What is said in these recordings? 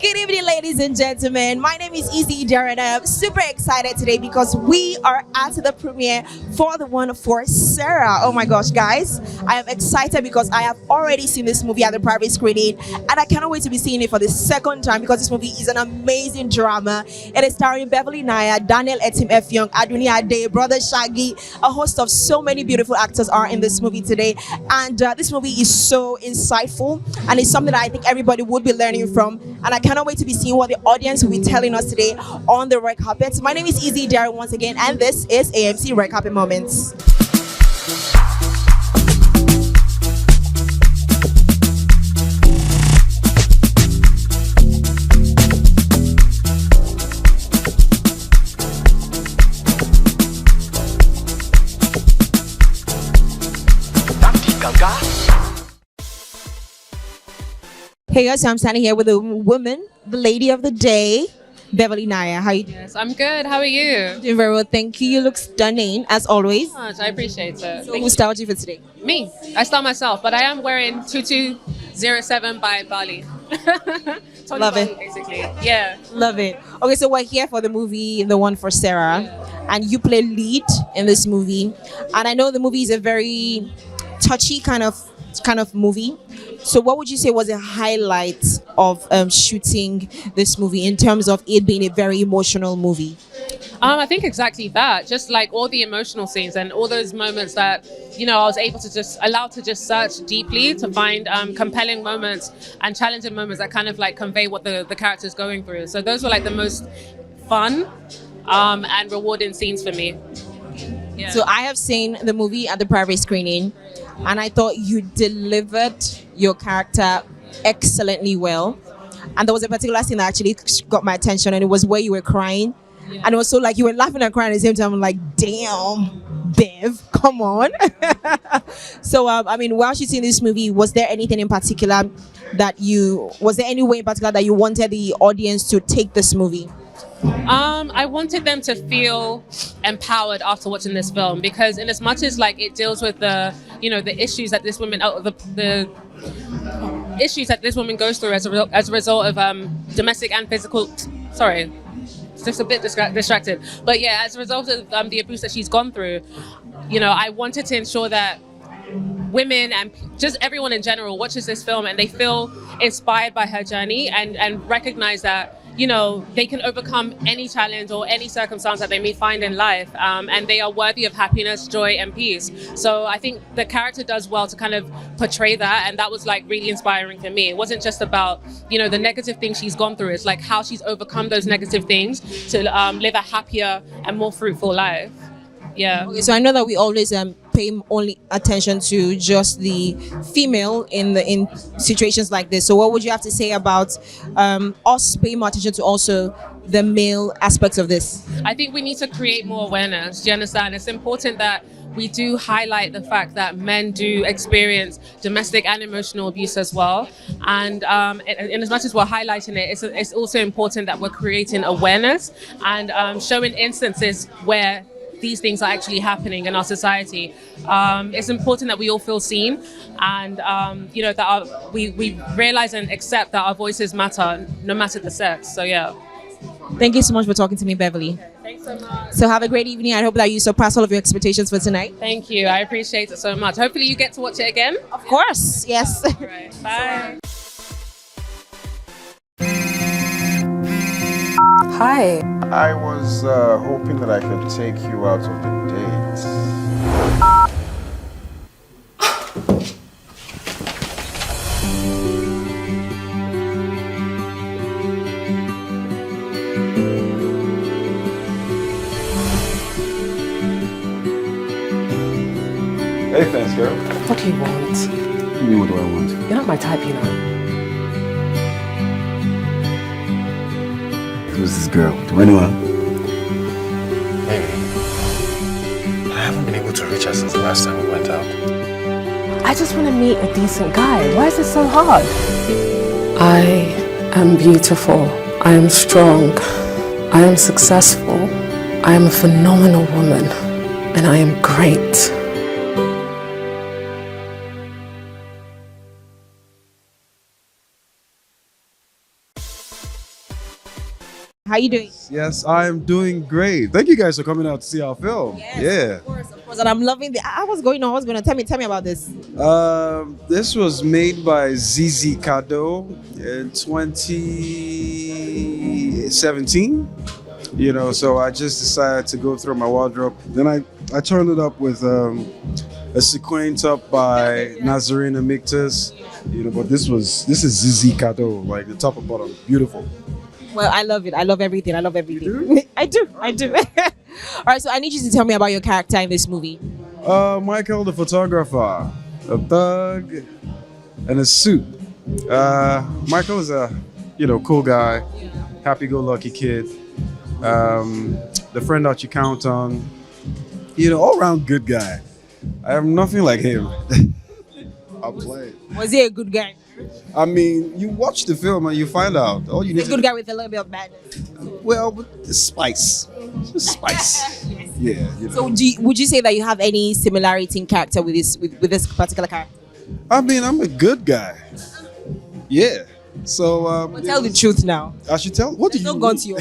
Good evening, ladies and gentlemen. My name is Izzy Darren, and I'm super excited today because we are at the premiere for the one for Sarah. Oh my gosh, guys. I am excited because I have already seen this movie at the private screening, and I cannot wait to be seeing it for the second time because this movie is an amazing drama. It is starring Beverly, Naya, Daniel, Etim, Effiong, Adunni, Brother Shaggy. A host of so many beautiful actors are in this movie today, and this movie is so insightful, and it's something that I think everybody would be learning from, and I cannot wait to be seeing what the audience will be telling us today on the red carpet. My name is Izzy Darren once again, and this is AMC Red Carpet Moments. Hey guys, so I'm standing here with a woman, the lady of the day, Beverly Naya. How you doing? Yes, I'm good. How are you? Doing very well, thank you. You look stunning as always. Much. I appreciate it. So who styled you for today? Me. I style myself, but I am wearing 2207 by Bali. Tony Love Bali, it. basically. Yeah. Love it. Okay, so we're here for the movie, the one for Sarah, and you play lead in this movie. And I know the movie is a very touchy kind of movie. So what would you say was a highlight of shooting this movie in terms of it being a very emotional movie? I think exactly that. Just like all the emotional scenes and all those moments that, I was able to allowed to just search deeply to find compelling moments and challenging moments that kind of like convey what the character is going through. So those were like the most fun and rewarding scenes for me. Yeah. So I have seen the movie at the private screening, and I thought you delivered your character excellently well. And there was a particular scene that actually got my attention, and it was where you were crying. Yeah. And it was so like you were laughing and crying at the same time. I'm like, damn, Bev, come on. So, while shooting this movie, was there anything in particular was there any way in particular that you wanted the audience to take this movie? I wanted them to feel empowered after watching this film, because in as much as like it deals with the issues that this woman the issues that this woman goes through as a result of domestic and physical, sorry, just a bit distracted, but yeah, as a result of the abuse that she's gone through, I wanted to ensure that women and just everyone in general watches this film and they feel inspired by her journey and recognize that they can overcome any challenge or any circumstance that they may find in life, and they are worthy of happiness, joy, and peace. So I think the character does well to kind of portray that, and that was like really inspiring for me. It wasn't just about the negative things she's gone through. It's like how she's overcome those negative things to live a happier and more fruitful life. Yeah. Okay, so I know that we always pay only attention to just the female in situations like this. So what would you have to say about us paying more attention to also the male aspects of this? I think we need to create more awareness. Do you understand? It's important that we do highlight the fact that men do experience domestic and emotional abuse as well. And in as much as we're highlighting it, it's also important that we're creating awareness and showing instances where these things are actually happening in our society. It's important that we all feel seen, and that we realize and accept that our voices matter, no matter the sex. So yeah. Thank you so much for talking to me, Beverly. Thanks so much. So have a great evening. I hope that you surpass all of your expectations for tonight. Thank you. I appreciate it so much. Hopefully you get to watch it again. Of course. Yes. All right. Bye. Hi. I was hoping that I could take you out of the date. Hey, thanks, girl. What do you want? What do you mean, what do I want? You're not my type, Who's this girl? Do I know her? Maybe. I haven't been able to reach her since the last time we went out. I just want to meet a decent guy. Why is it so hard? I am beautiful. I am strong. I am successful. I am a phenomenal woman. And I am great. How you doing? Yes, I'm doing great. Thank you guys for coming out to see our film. Of course. And I'm loving the. What's going on? What's going on? Tell me about this. This was made by ZZ Kado in 2017. You know, so I just decided to go through my wardrobe. Then I turned it up with a sequin top by Nazarene Amictus. You know, but this is ZZ Kado, like the top and bottom, beautiful. Well, I love it. I love everything. I do. I do. All right, so I need you to tell me about your character in this movie. Michael, the photographer, a thug, and a suit. Michael is a, cool guy, happy-go-lucky kid. The friend that you count on. All-round good guy. I am nothing like him. I'll play. Was he a good guy? I mean, you watch the film and you find out. All you need a good guy with a little bit of badness. Well, with the spice. Just spice. Yeah. So would you say that you have any similarity in character with this particular character? I mean, I'm a good guy. Yeah. So tell the truth now. I should tell. What do you? Don't go to your.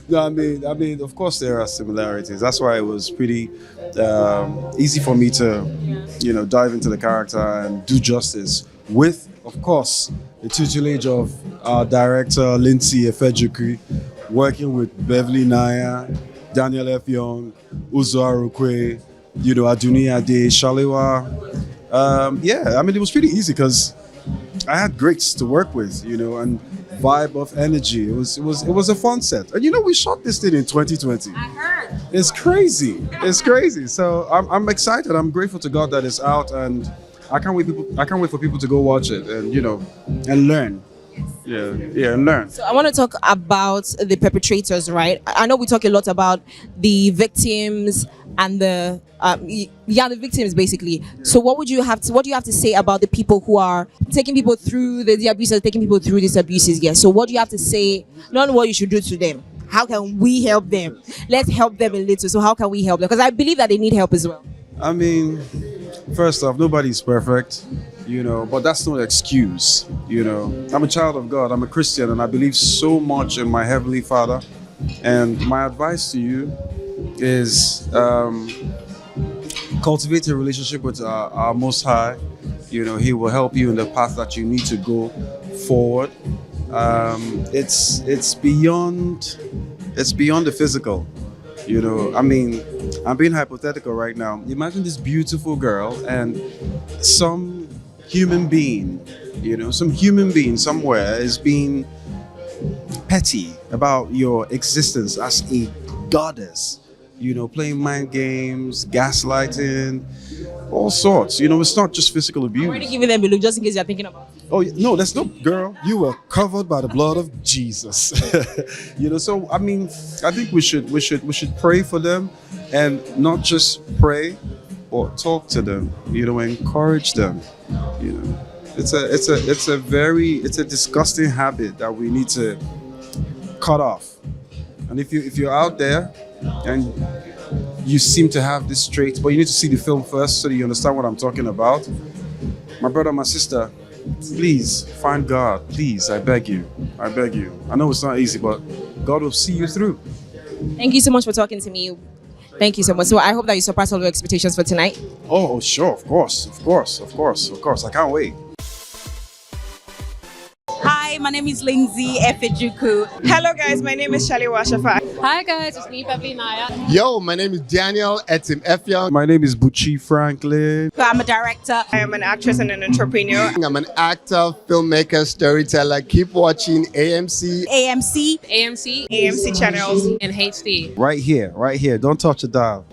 No, I mean, of course there are similarities. That's why it was pretty easy for me to, dive into the character and do justice with, of course, the tutelage of our director Lindsay Effiong, working with Beverly, Naya, Daniel Effiong, Uzor, Arukwe, Adunni, Shalewa. It was pretty easy because I had greats to work with, and vibe of energy. It was a fun set. And we shot this thing in 2020. I heard. It's crazy. So I'm excited. I'm grateful to God that it's out, and I can't wait for people to go watch it and and learn. Yeah, and learn. So I want to talk about the perpetrators, right? I know we talk a lot about the victims and the victims basically. So what do you have to say about the people who are taking people through the abuses, taking people through these abuses? Yeah. So what do you have to say? Not what you should do to them. How can we help them? Let's help them a little. So how can we help them? Because I believe that they need help as well. I mean, first off, nobody's perfect, but that's no excuse, I'm a child of God, I'm a Christian, and I believe so much in my Heavenly Father. And my advice to you is cultivate a relationship with our Most High. He will help you in the path that you need to go forward. It's beyond the physical. I'm being hypothetical right now. Imagine this beautiful girl and some human being somewhere is being petty about your existence as a goddess, playing mind games, gaslighting, all sorts. It's not just physical abuse. I'm already giving them a look just in case you're thinking about it. Oh no, that's no, girl. You were covered by the blood of Jesus. So I think we should pray for them, and not just pray, or talk to them. Encourage them. It's a disgusting habit that we need to cut off. And if you're out there and you seem to have this trait, but you need to see the film first so that you understand what I'm talking about. My brother, my sister, please find God. Please, I beg you. I know it's not easy, but God will see you through. Thank you so much for talking to me. Thank you so much. So I hope that you surpass all your expectations for tonight. Oh, sure, of course. I can't wait. Hi, my name is Lindsay Effiong. Hello guys, my name is Shalewa Ashafa. Hi guys, it's me, Beverly, Naya. Yo, my name is Daniel Etim Effiong. My name is Bucci Franklin. I'm a director. I am an actress and an entrepreneur. I'm an actor, filmmaker, storyteller. Keep watching AMC. AMCChannels. In HD. Right here. Don't touch the dial.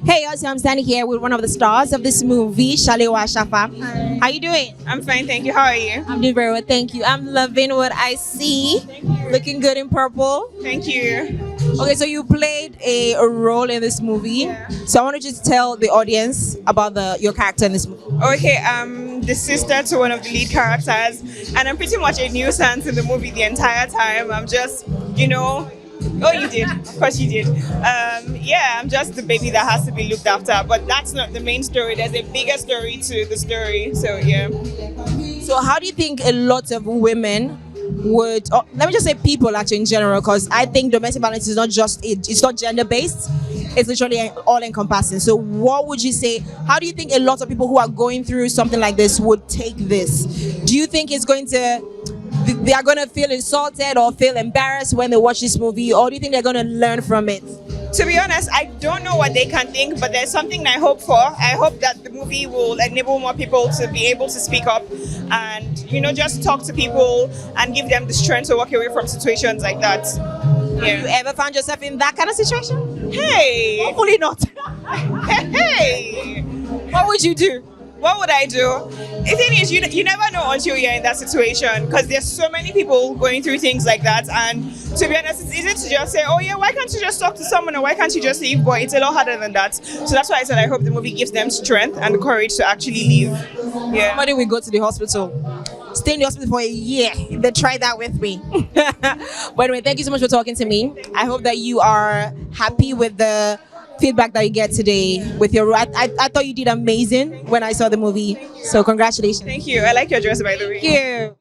Hey, so I'm standing here with one of the stars of this movie, Shalewa Ashafa. How you doing? I'm fine, thank you. How are you? I'm doing very well, thank you. I'm loving what I see. Looking good in purple. Thank you. Okay, so you played a role in this movie. Yeah. So I want to just tell the audience about your character in this movie. Okay, I'm the sister to one of the lead characters, and I'm pretty much a nuisance in the movie the entire time. I'm just, Oh, you did. Of course you did. I'm just the baby that has to be looked after. But that's not the main story. There's a bigger story to the story. So, yeah. So how do you think a lot of women would, or let me just say people actually in general, because I think domestic violence is not just, it's not gender based, it's literally all encompassing. So what would you say, how do you think a lot of people who are going through something like this would take this? Do you think it's going to, they are going to feel insulted or feel embarrassed when they watch this movie, or do you think they're going to learn from it? To be honest, I don't know what they can think, but there's something I hope for. I hope that the movie will enable more people to be able to speak up and, just talk to people and give them the strength to walk away from situations like that. Have you ever found yourself in that kind of situation? Hey! Hopefully not. Hey! What would you do? What would I do? The thing is, you never know until you're in that situation, because there's so many people going through things like that. And to be honest, it's easy to just say, oh yeah, why can't you just talk to someone, or why can't you just leave? But it's a lot harder than that. So that's why I said I hope the movie gives them strength and the courage to actually leave. Yeah. Somebody will go to the hospital. Stay in the hospital for a year. They try that with me. But anyway, thank you so much for talking to me. I hope that you are happy with the feedback that you get today with your I thought you did amazing when I saw the movie, so congratulations. Thank you. I like your dress, by the way. Thank you.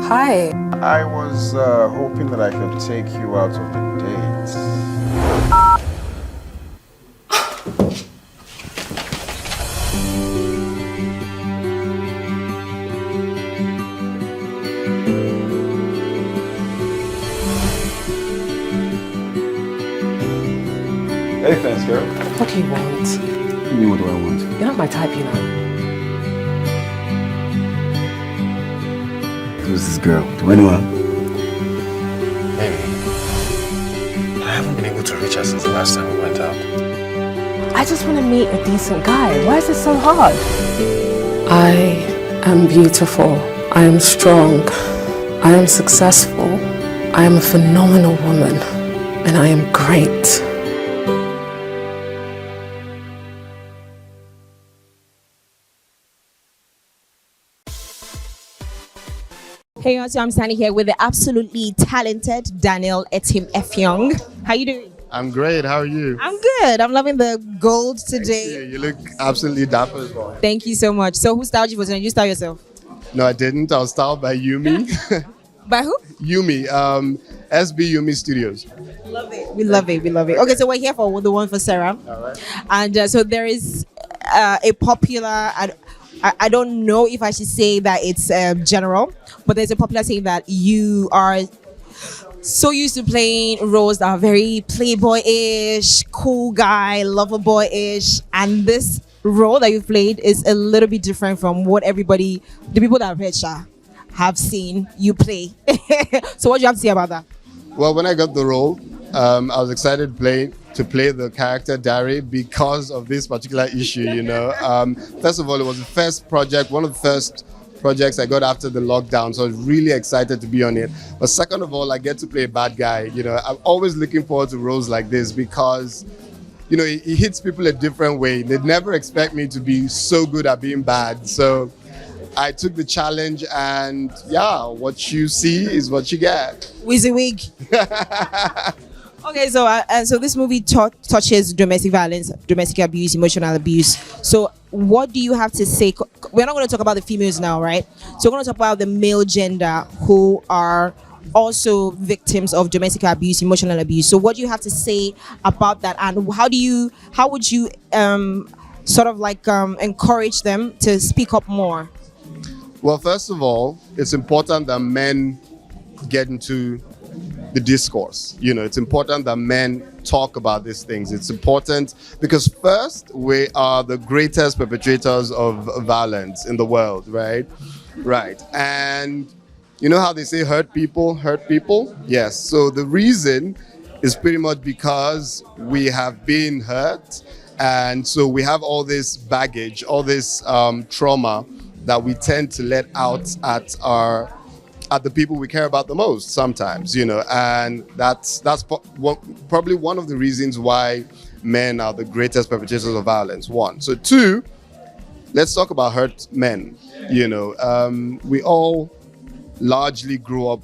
Hi. I was hoping that I could take you out of the date. Hey, thanks, girl. What do you want? What do you mean, what do I want? You're not my type, Who's this girl? Do anyone? Maybe. I haven't been able to reach her since the last time we went out. I just want to meet a decent guy. Why is it so hard? I am beautiful. I am strong. I am successful. I am a phenomenal woman. And I am great. Hey guys, so I'm standing here with the absolutely talented Daniel Etim Effiong. How you doing? I'm great. How are you? I'm good. I'm loving the gold today. You look absolutely dapper as well. Thank you so much. So who styled you for today? You style yourself? No, I didn't. I was styled by Yumi. By who? Yumi, SB Yumi Studios. Love it. We love it. We love it. Okay, so we're here for the one for Sarah. All right. And so there is a popular, I don't know if I should say that it's general, but there's a popular saying that you are so used to playing roles that are very playboy-ish, cool guy, lover boy-ish, and this role that you've played is a little bit different from what the people that have read Sha have seen you play. So what do you have to say about that? Well, when I got the role, I was excited to play the character Dari because of this particular issue, First of all, it was the first project, one of the first projects I got after the lockdown, so I was really excited to be on it. But second of all, I get to play a bad guy. I'm always looking forward to roles like this because, it hits people a different way. They'd never expect me to be so good at being bad. So I took the challenge, and what you see is what you get. WYSIWYG. Okay, so this movie touches domestic violence, domestic abuse, emotional abuse. So what do you have to say? We're not going to talk about the females now, right? So we're going to talk about the male gender who are also victims of domestic abuse, emotional abuse. So what do you have to say about that, and how would you encourage them to speak up more? Well, first of all, it's important that men get into the discourse. It's important that men talk about these things. It's important because first, we are the greatest perpetrators of violence in the world, right? Right. And you know how they say hurt people hurt people? Yes. So the reason is pretty much because we have been hurt. And so we have all this baggage, all this trauma that we tend to let out at the people we care about the most sometimes, you know, and that's probably one of the reasons why men are the greatest perpetrators of violence, one. So two, let's talk about hurt men, you know. We all largely grew up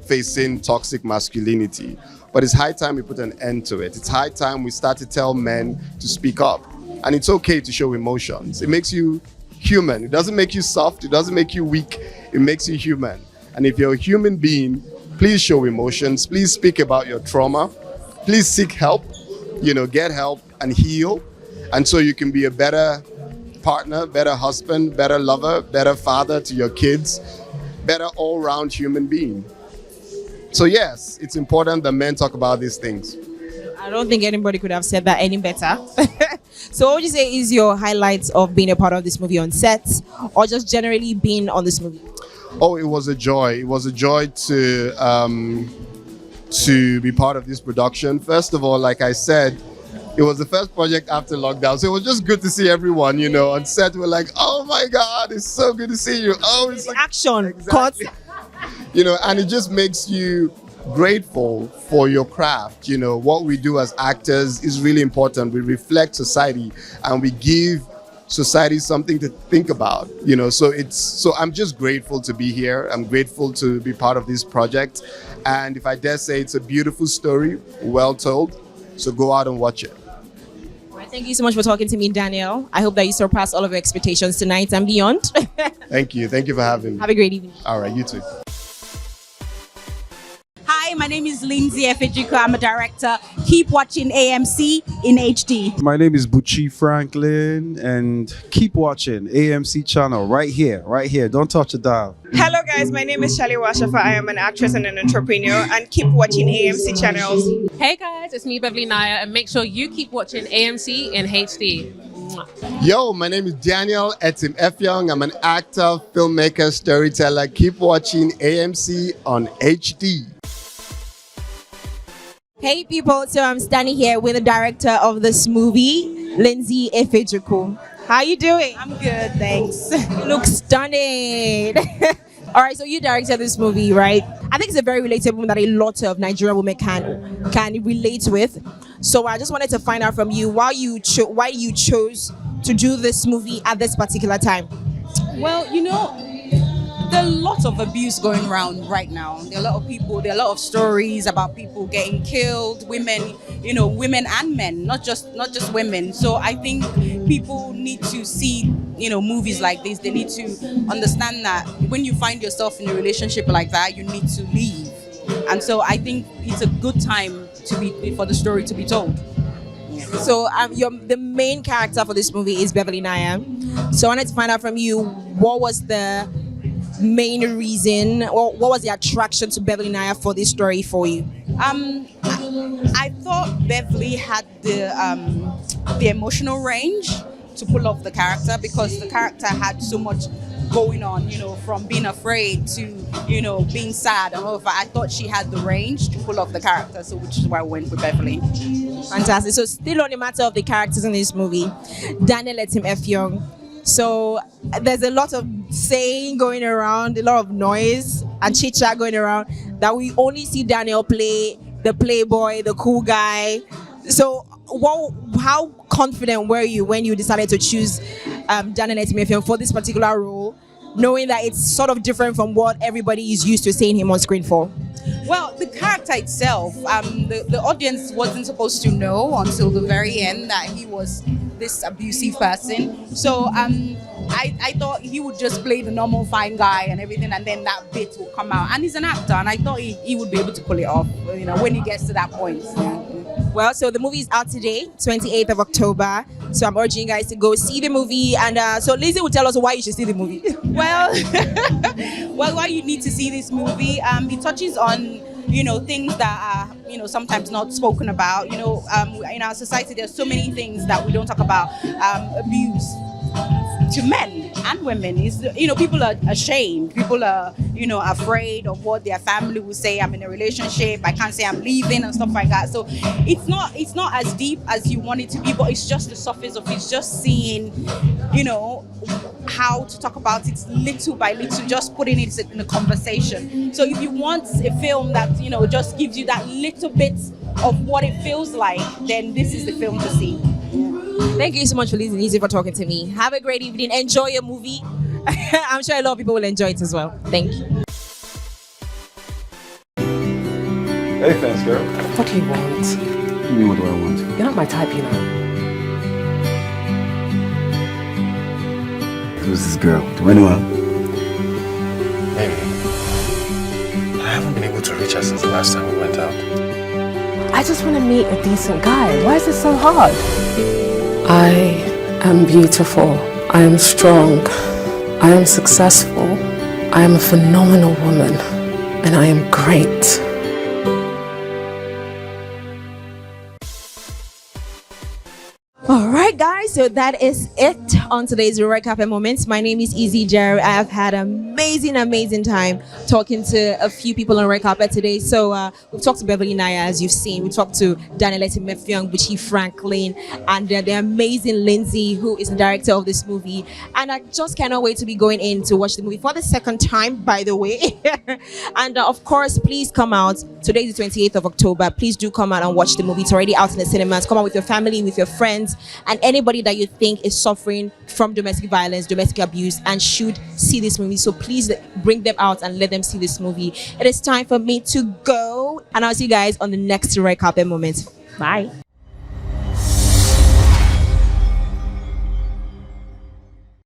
facing toxic masculinity, but it's high time we put an end to it. It's high time we start to tell men to speak up, and it's okay to show emotions. It makes you human. It doesn't make you soft. It doesn't make you weak. It makes you human. And if you're a human being, please show emotions. Please speak about your trauma. Please seek help, you know, get help and heal. And so you can be a better partner, better husband, better lover, better father to your kids, better all-round human being. So yes, it's important that men talk about these things. I don't think anybody could have said that any better. So what would you say is your highlights of being a part of this movie on set, or just generally being on this movie? Oh, it was a joy. It was a joy to be part of this production. First of all, like I said, it was the first project after lockdown. So it was just good to see everyone, you know, on set. We're like, oh my God, it's so good to see you. Oh, it's like action, exactly. You know, and it just makes you grateful for your craft. You know, what we do as actors is really important. We reflect society and we give society something to think about, you know. So I'm just grateful to be here. I'm grateful to be part of this project. And if I dare say, it's a beautiful story, well told. So go out and watch it. All right, thank you so much for talking to me, Daniel. I hope that you surpass all of your expectations tonight and beyond. Thank you. Thank you for having me. Have a great evening. All right, you too. Hi, my name is Lindsay Effiong. I'm a director. Keep watching AMC in HD. My name is Bucci Franklin, and keep watching AMC channel right here. Don't touch the dial. Hello guys, my name is Shalewa, Ashafa. I am an actress and an entrepreneur, and keep watching AMC channels. Hey guys, it's me, Beverly, Naya, and make sure you keep watching AMC in HD. Yo, my name is Daniel Etim Effiong. I'm an actor, filmmaker, storyteller. Keep watching AMC on HD. Hey people, so I'm standing here with the director of this movie, Lindsay Effiong. How you doing? I'm good, thanks. You look stunning. All right, so you directed this movie, right? I think it's a very relatable movie that a lot of Nigerian women can relate with. So I just wanted to find out from you why you chose to do this movie at this particular time. Well, you know, there are lots of abuse going around right now. There are a lot of people, there are a lot of stories about people getting killed, women, you know, women and men, not just women. So I think people need to see, you know, movies like this. They need to understand that when you find yourself in a relationship like that, you need to leave. And so I think it's a good time for the story to be told. So the main character for this movie is Beverly Naya. So I wanted to find out from you, what was the main reason, or what was the attraction to Beverly Naya for this story for you? I thought Beverly had the emotional range to pull off the character, because the character had so much going on, you know, from being afraid to, you know, being sad and all of that. I thought she had the range to pull off the character, so which is why I went with Beverly. Fantastic. So still on the matter of the characters in this movie, Daniel Etim Effiong. So there's a lot of saying going around, a lot of noise and chit-chat going around, that we only see Daniel play the playboy, the cool guy. So how confident were you when you decided to choose Daniel Etim Effiong for this particular role, knowing that it's sort of different from what everybody is used to seeing him on screen for? Well, the character itself, the audience wasn't supposed to know until the very end that he was this abusive person. So I thought he would just play the normal fine guy and everything, and then that bit will come out. And he's an actor, and I thought he would be able to pull it off, you know, when he gets to that point. Well, so the movie is out today, 28th of October. So I'm urging you guys to go see the movie. And so Lizzie will tell us why you should see the movie. Well, why you need to see this movie? It touches on, things that are, sometimes not spoken about. In our society, there's so many things that we don't talk about. Abuse to men and women is, people are ashamed. People are, afraid of what their family will say. I'm in a relationship. I can't say I'm leaving and stuff like that. So it's not as deep as you want it to be, but it's just the surface of it. It's just seeing, how to talk about it little by little, just putting it in a conversation. So if you want a film that, just gives you that little bit of what it feels like, then this is the film to see. Thank you so much for listening. Easy for talking to me. Have a great evening. Enjoy your movie. I'm sure a lot of people will enjoy it as well. Thank you. Hey, thanks, girl. What do you want? What do you mean, what do I want? You're not my type, Who's this girl? Do I know her? Maybe. I haven't been able to reach her since the last time we went out. I just want to meet a decent guy. Why is it so hard? I am beautiful. I am strong. I am successful. I am a phenomenal woman. And I am great. All right, guys, so that is it on today's Red Carpet Moments. My name is Easy Jerry. I have had an amazing time talking to a few people on Red Carpet today. So we've talked to Beverly, Naya, as you've seen. We talked to Daniel, Etim, Effiong, Bucci, Franklin, and the amazing Lindsay, who is the director of this movie. And I just cannot wait to be going in to watch the movie for the second time, by the way. And of course, please come out. Today is the 28th of October. Please do come out and watch the movie. It's already out in the cinemas. Come out with your family, with your friends, and anybody that you think is suffering from domestic violence, domestic abuse, and should see this movie. So please bring them out and let them see this movie. It is time for me to go, and I'll see you guys on the next Red Carpet Moment. Bye.